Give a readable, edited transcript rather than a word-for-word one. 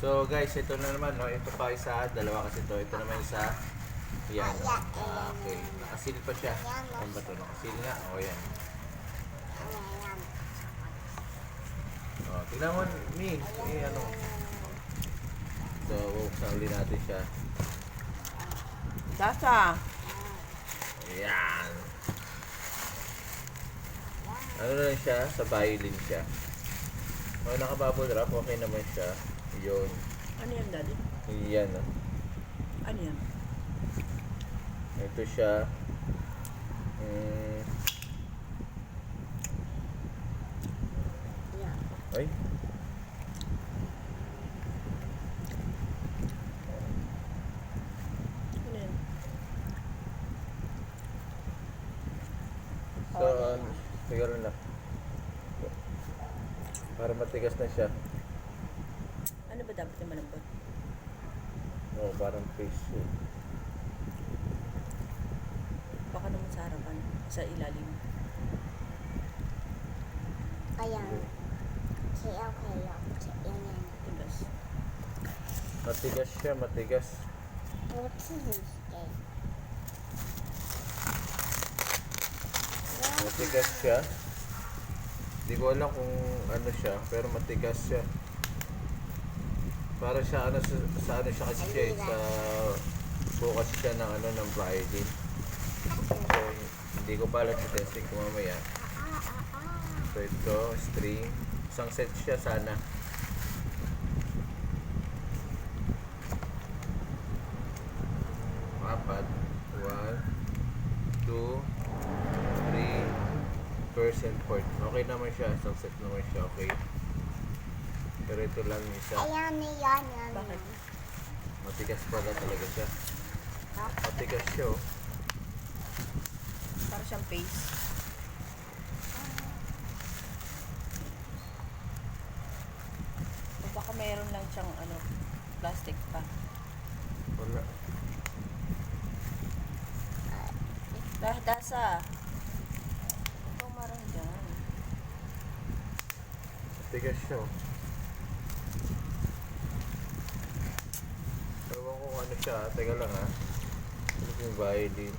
So guys, ito na naman, no? Ito pa isa, dalawa kasi ito. Ito naman isa. Yan. Okay. Nakasil pa siya. Saan ba ito? Nakasil nga. O yan. O, tignan mo, Mi. Ano. So, buksan ulit natin siya. Sasa. Yan. Ano na siya? Sa violin siya. O, naka-bubble wrap. Okay naman siya. Yun. Ano yan, Daddy? Yan, no? Ano yan? Ito siya. Ay. Ano yan? So, siguro na. Para matigas na siya. Ano ba dapat yung malambot? Oo, parang fish. Baka naman sa harapan. Sa ilalim. Ayan. Okay. Yan. Tigas. Matigas siya, matigas. What's this day? Matigas siya. Hindi ko alam kung ano siya, pero matigas siya. Para siya ano sa ano siya kasi siya, sa bukas siya ng ano ng violin. So, hindi ko pa alam sa testing ko mamaya. So ito, string. Isang set siya sana. Apat. 1, 2, 3, percent port. Okay naman siya. Isang set naman siya. Okay. Pero ito lang yung isa. Ayan. Bakit? Matigas pala talaga siya. Matigas siya, oh. Para siyang paste. O baka mayroon lang siyang ano, plastic pa. Wala. Dasa. Ito marang dyan. Matigas siya, oh. Ewan ko kung ano siya. Teka lang, ha. Ano yung violin?